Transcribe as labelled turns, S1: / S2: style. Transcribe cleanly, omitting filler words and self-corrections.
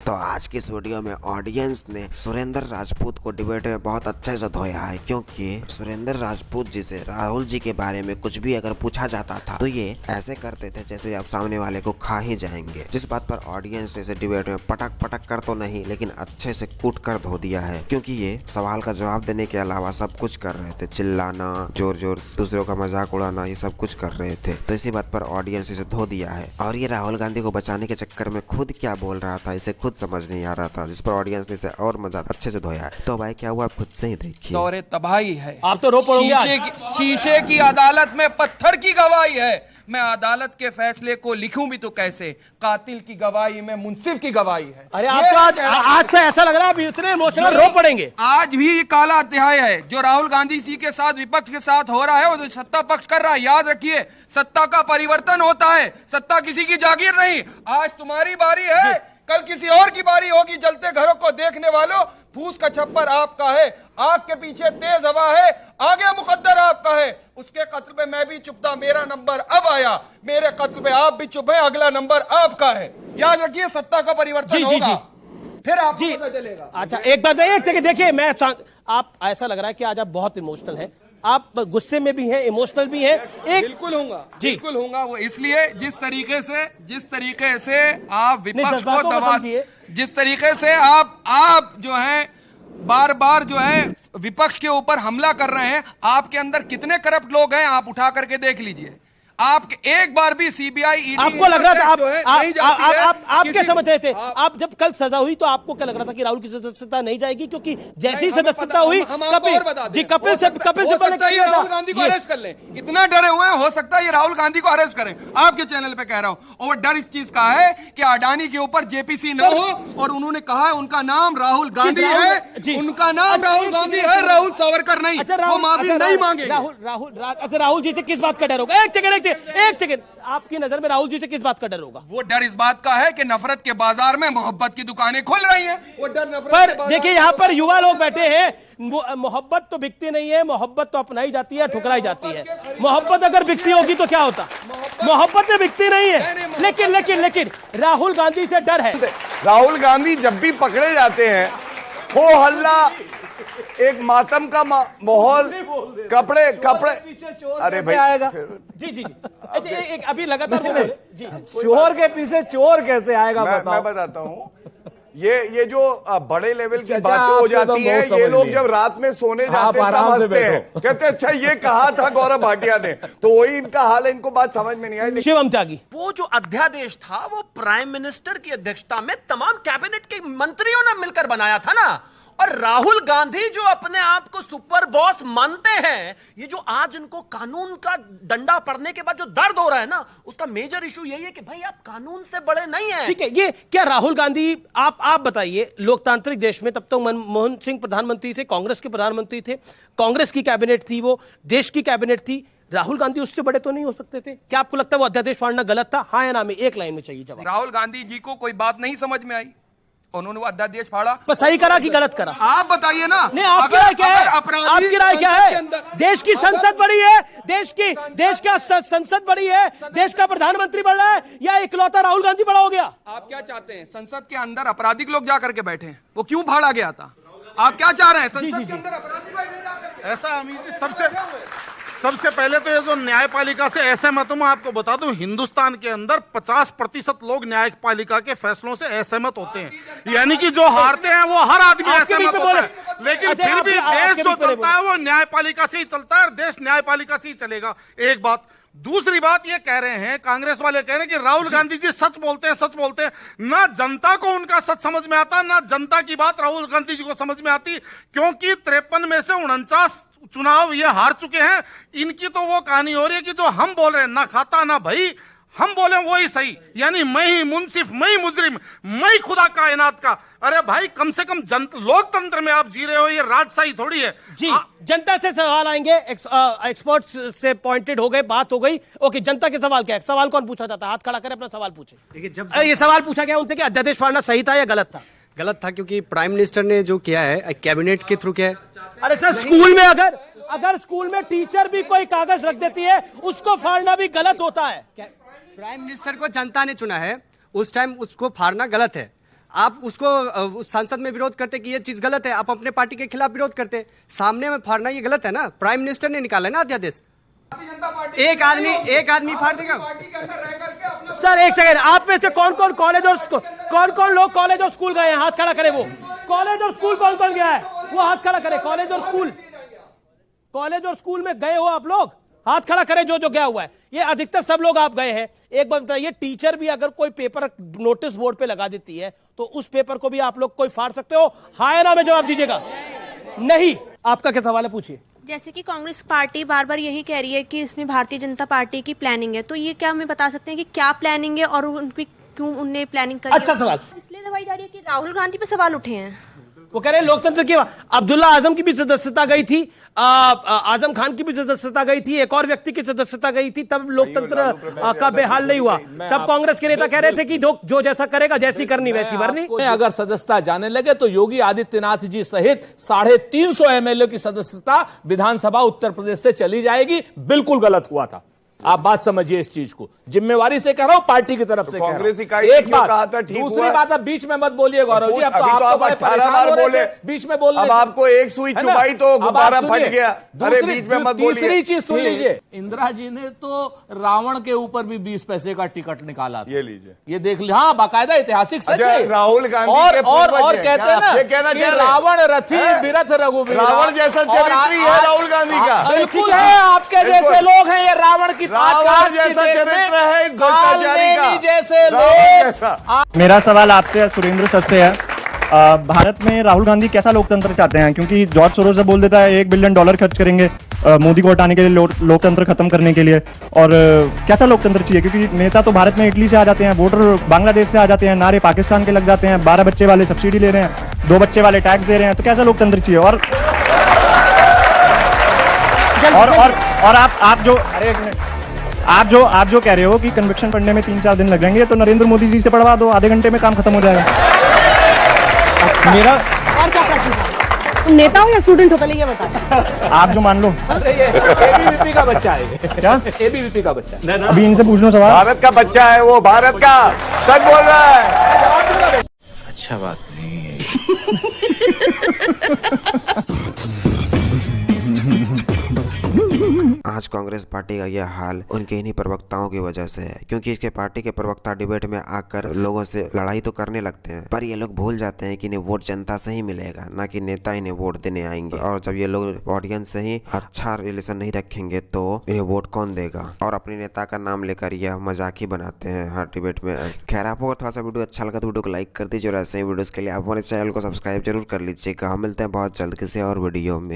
S1: तो आज की इस वीडियो में ऑडियंस ने सुरेंद्र राजपूत को डिबेट में बहुत अच्छे से धोया है, क्योंकि सुरेंद्र राजपूत जी से राहुल जी के बारे में कुछ भी अगर पूछा जाता था तो ये ऐसे करते थे जैसे अब सामने वाले को खा ही जाएंगे। जिस बात पर ऑडियंस इसे डिबेट में पटक पटक कर तो नहीं लेकिन अच्छे से कूट कर धो दिया है, क्योंकि ये सवाल का जवाब देने के अलावा सब कुछ कर रहे थे, चिल्लाना, जोर जोर दूसरों का मजाक उड़ाना, ये सब कुछ कर रहे थे। तो इसी बात पर ऑडियंस इसे धो दिया है। और ये राहुल गांधी को बचाने के चक्कर में खुद क्या बोल रहा था इसे खुद समझ नहीं आ रहा था, जिस पर ऑडियंस ने इसे और मजा अच्छे से धोया है। तो भाई क्या हुआ आप खुद से ही देखिए।
S2: दौरे तबाही है,
S3: आप तो रो पड़ोगे।
S2: शीशे की अदालत में पत्थर की गवाही है। मैं अदालत के फैसले को लिखूं भी तो कैसे, कातिल की गवाही में मुंसिफ की गवाही है।
S3: अरे आप तो आज से ऐसा लग रहा है आप इतने इमोशनल रो पड़ेंगे।
S2: आज भी काला अध्याय है जो राहुल गांधी जी के साथ विपक्ष के साथ हो रहा है, वो जो सत्ता पक्ष कर रहा है। याद रखिए, सत्ता का परिवर्तन होता है, सत्ता किसी की जागीर नहीं। आज तुम्हारी बारी है, कल किसी और की बारी होगी। जलते घरों को देखने वालों, फूस का छप्पर आपका है, आग के पीछे तेज हवा है, आगे मुकद्दर आपका है। उसके कत्ल पे मैं भी चुप था, मेरा नंबर अब आया। मेरे कत्ल पे आप भी चुप हैं, अगला नंबर आपका है। याद रखिए, सत्ता का परिवर्तन होगा, फिर आपको पता चलेगा।
S3: अच्छा एक बात, एक सेकंड देखिए, मैं आप ऐसा लग रहा है कि आज आप बहुत इमोशनल हैं, आप गुस्से में भी हैं, इमोशनल भी हैं।
S2: बिल्कुल होऊंगा, बिल्कुल होऊंगा। वो इसलिए जिस तरीके से आप विपक्ष को दबा, जिस तरीके से आप जो है बार बार जो है विपक्ष के ऊपर हमला कर रहे हैं। आपके अंदर कितने करप्ट लोग हैं आप उठा करके देख लीजिए। आप एक बार भी सीबीआई ईडी
S3: आपको लग रहा था आप क्या समझ रहे थे? आप जब कल सजा हुई तो आपको क्या लग रहा था कि राहुल की सदस्यता नहीं जाएगी, क्योंकि जैसी सदस्यता हुई कपिल से
S2: राहुल गांधी को अरेस्ट कर लें। इतना डरे हुए हैं, हो सकता है ये राहुल गांधी को अरेस्ट करें। आपके चैनल पे कह रहा हूं, और वो डर इस चीज का है कि अडानी के ऊपर जेपीसी न हो। और उन्होंने कहा है उनका नाम राहुल गांधी है, उनका नाम राहुल गांधी है, राहुल सावरकर नहीं। वो माफी नहीं मांगे।
S3: राहुल जी से किस बात का डर होगा? एक सेकंड, आपकी नजर में राहुल जी से किस बात का डर होगा?
S2: वो डर इस बात का है कि नफरत के बाजार में मोहब्बत की दुकानें खुल रही हैं। वो डर नफरत
S3: पर देखिए, यहाँ पर युवा लोग बैठे हैं। मोहब्बत तो बिकती नहीं है, मोहब्बत तो अपनाई जाती है, ठुकराई जाती है। मोहब्बत अगर बिकती होगी तो क्या होता? मोहब्बत तो बिकती नहीं है। लेकिन राहुल गांधी से डर है।
S4: राहुल गांधी जब भी पकड़े जाते हैं, हो हल्ला, एक मातम का माहौल, कपड़े अरे भाई
S3: आएगा। जी एक अभी लगातार जी
S5: चोर के पीछे चोर कैसे आएगा?
S4: मैं बताता हूँ। ये जो बड़े लेवल की बातें हो जाती हैं, ये लोग जब रात में सोने जाते हैं तब हंसते हैं, कहते हैं अच्छा ये कहा था गौरव भाटिया ने, तो वही इनका हाल है। इनको बात समझ में नहीं आई।
S3: शिवम त्यागी,
S6: वो जो अध्यादेश था वो प्राइम मिनिस्टर की अध्यक्षता में तमाम कैबिनेट के मंत्रियों ने मिलकर बनाया था ना। और राहुल गांधी जो अपने आप को सुपर बॉस मानते हैं, ये जो आज इनको कानून का डंडा पड़ने के बाद जो दर्द हो रहा है ना, उसका मेजर इशू यही है कि भाई आप कानून से बड़े नहीं हैं।
S3: ठीक है, ये क्या राहुल गांधी, आप बताइए, लोकतांत्रिक देश में तब तक मनमोहन सिंह प्रधानमंत्री थे, कांग्रेस के प्रधानमंत्री थे, कांग्रेस की कैबिनेट थी, वो देश की कैबिनेट थी। राहुल गांधी उससे बड़े तो नहीं हो सकते थे? क्या आपको लगता है वो अध्यादेश फाड़ना गलत था? हाँ या ना में एक लाइन में चाहिए जवाब।
S2: राहुल गांधी जी को कोई बात नहीं समझ में आई, उन्होंने वो अध्यादेश फाड़ा।
S3: पर सही करा कि गलत करा?
S2: आप बताइए ना।
S3: नहीं, आपकी राय क्या है? आपकी राय क्या है? देश की संसद बड़ी है, देश का संसद बड़ी है, देश का प्रधानमंत्री बड़ा है, या इकलौता राहुल गांधी बड़ा हो गया?
S2: आप क्या चाहते हैं? संसद के अंदर आपराधिक लोग जाकर के बैठे हैं, वो क्यों फाड़ा गया था? आप क्या चाह रहे हैं? संसद के अंदर अपराधी बैठे?
S7: ऐसा अमीर सबसे पहले तो ये जो न्यायपालिका से असहमत हूं, मैं आपको बता दूं, हिंदुस्तान के अंदर 50% लोग न्यायपालिका के फैसलों से असहमत होते हैं। यानी कि जो हारते हैं वो हर आदमी असहमत होता है, लेकिन फिर भी देश जो चलता है वो न्यायपालिका से ही चलता है और देश न्यायपालिका से ही चलेगा। एक बात। दूसरी बात ये कह रहे हैं, कांग्रेस वाले कह रहे हैं कि राहुल गांधी जी सच बोलते हैं। ना जनता को उनका सच समझ में आता, ना जनता की बात राहुल गांधी जी को समझ में आती, क्योंकि 53 में से 49 चुनाव ये हार चुके हैं। इनकी तो वो कहानी हो रही है कि जो हम बोल रहे हैं, ना खाता ना भाई, हम बोले वो ही सही, यानी मैं ही मुंसिफ, मैं ही मुजरिम, मैं ही खुदा कायनात का। अरे भाई, कम से कम लोकतंत्र में आप जी रहे हो, ये राजशाही थोड़ी है।
S3: जी जनता से सवाल आएंगे, एक्सपर्ट्स से पॉइंटेड हो गए, बात हो गई। ओके, जनता के सवाल क्या है? सवाल कौन पूछा जाता है? हाथ खड़ा करें, अपना सवाल पूछे।
S5: देखिए, जब
S3: ये सवाल पूछा गया उनसे कि अध्यादेश फाड़ना सही था या गलत था?
S5: गलत था, क्योंकि प्राइम मिनिस्टर ने जो किया है कैबिनेट के थ्रू किया है।
S3: अरे सर, स्कूल में अगर स्कूल में टीचर भी कोई कागज रख देती है, उसको फाड़ना भी गलत होता है।
S5: प्राइम मिनिस्टर को जनता ने चुना है, उस टाइम उसको फाड़ना गलत है। आप उसको उस सांसद में विरोध करते कि ये चीज गलत है, आप अपने पार्टी के खिलाफ विरोध करते, सामने में फाड़ना ये गलत है ना। प्राइम मिनिस्टर ने निकाला है ना अध्यादेश, एक आदमी फाड़ देगा।
S3: सर एक सेकंड, आप में से कौन कौन लोग कॉलेज और स्कूल गए हैं? हाथ खड़ा करे। वो कॉलेज और स्कूल कौन कौन गया है? वो हाथ खड़ा करे। कॉलेज और स्कूल में गए हो आप लोग? हाथ खड़ा करे जो गया हुआ है। ये अधिकतर सब लोग आप गए हैं। एक बात बताइए, टीचर भी अगर कोई पेपर नोटिस बोर्ड पे लगा देती है तो उस पेपर को भी आप लोग कोई फाड़ सकते हो? हाँ या ना में जवाब दीजिएगा। नहीं। आपका क्या सवाल है, पूछिए।
S8: जैसे कि कांग्रेस पार्टी बार बार यही कह रही है कि इसमें भारतीय जनता पार्टी की प्लानिंग है, तो ये क्या हमें बता सकते हैं कि क्या प्लानिंग है और उनकी क्यों उनने प्लानिंग करी?
S3: अच्छा सवाल।
S8: इसलिए दवाई जा रही है कि राहुल गांधी पे सवाल उठे हैं।
S3: वो कह रहे हैं लोकतंत्र की। अब्दुल्ला आजम की भी सदस्यता गई थी, आजम खान की भी सदस्यता गई थी, एक और व्यक्ति की सदस्यता गई थी, तब लोकतंत्र का बेहाल नहीं हुआ। तब कांग्रेस के नेता कह रहे थे कि जो जैसा करेगा, जैसी करनी वैसी भरनी।
S9: अगर सदस्यता जाने लगे तो योगी आदित्यनाथ जी सहित 350 एमएलए की सदस्यता विधानसभा उत्तर प्रदेश से चली जाएगी। बिल्कुल गलत हुआ था। आप बात समझिए इस चीज को, जिम्मेवारी से कह रहा हूं, पार्टी की तरफ से
S4: कांग्रेस इकाई
S9: एक बात
S4: कहा था, ठीक
S9: दूसरी
S4: हुआ।
S9: बात, आप बीच में मत बोलिए गौरव जी। अब तो
S4: अभी तो आप
S9: बड़े
S4: 18
S9: परेशान
S4: बार
S9: हो रहे
S4: बोले,
S9: थे बीच में बोलने
S4: अब
S9: से।
S4: आपको एक सुई
S9: है ना?
S4: चुभाई तो
S9: अब आप
S4: गुब्बारा फट
S9: सुनिए।
S4: गया। अरे बीच में मत बोलिए।
S9: तीसरी चीज सुन लीजिए,
S10: इंदिरा जी ने तो रावण के ऊपर भी 20 पैसे का टिकट निकाला था।
S4: ये लीजिए,
S10: ये देख लिया। हाँ, बाकायदा ऐतिहासिक सच
S4: अच्छा,
S10: है।
S4: राहुल गांधी
S10: और
S4: के
S10: और
S4: पूर्वज
S10: और
S4: हैं।
S10: कहते
S4: क्या
S10: हैं ना
S4: आप ये कहना
S10: कि
S4: चाह रहे हैं?
S10: रावण रथी
S4: हैं?
S10: बिरथ रघुबीर।
S4: रावण जैसा चरित्र ही है राहुल गांधी का।
S10: बिल्कुल है, आपके जैसे लोग हैं ये रावण की
S4: रावण जैसा चरित्र है भ्रष्टाचारी का।
S10: जैसे
S4: रावण जैसा।
S11: मेरा सवाल आपसे सुरेंद्र सर से है। भारत में राहुल गांधी कैसा लोकतंत्र चाहते हैं? क्योंकि जॉर्ज सोरोस जब बोल देता है $1 बिलियन खर्च करेंगे मोदी को हटाने के लिए, लोकतंत्र खत्म करने के लिए, और कैसा लोकतंत्र चाहिए? क्योंकि नेता तो भारत में इटली से आ जाते हैं, वोटर बांग्लादेश से आ जाते हैं, नारे पाकिस्तान के लग जाते हैं, 12 बच्चे वाले सब्सिडी ले रहे हैं, 2 बच्चे वाले टैक्स दे रहे हैं, तो कैसा लोकतंत्र चाहिए? और आप जो कह रहे हो कि कन्विक्शन पढ़ने में 3-4 दिन लग जाएंगे, तो नरेंद्र मोदी जी से पढ़वा दो, आधे घंटे में काम खत्म हो जाएगा। मेरा
S8: और क्या प्रश्न था? तुम नेता हो या स्टूडेंट हो, पहले ये बता।
S11: आप जो मान लो।
S9: एबीवीपी का बच्चा है क्या? एबीवीपी का बच्चा।
S11: अभी इनसे पूछ लो सवाल।
S4: भारत का बच्चा है वो, भारत का। सच बोल रहा है।
S12: अच्छा बात नहीं है।
S1: आज कांग्रेस पार्टी का यह हाल उनके इन्हीं प्रवक्ताओं की वजह से है, क्योंकि इसके पार्टी के प्रवक्ता डिबेट में आकर लोगों से लड़ाई तो करने लगते हैं, पर ये लोग भूल जाते हैं कि इन्हें वोट जनता से ही मिलेगा, ना कि नेता इन्हें वोट देने आएंगे। और जब ये लोग ऑडियंस से ही अच्छा रिलेशन नहीं रखेंगे तो इन्हें वोट कौन देगा? और अपने नेता का नाम लेकर यह मजाक ही बनाते हैं हर डिबेट में। खैर, आपको थोड़ा सा वीडियो अच्छा लगा तो वीडियो को लाइक कर दीजिए और ऐसे ही वीडियोस के लिए आप हमारे चैनल को सब्सक्राइब जरूर कर लीजिएगा। हम मिलते हैं बहुत जल्द किसी और वीडियो में।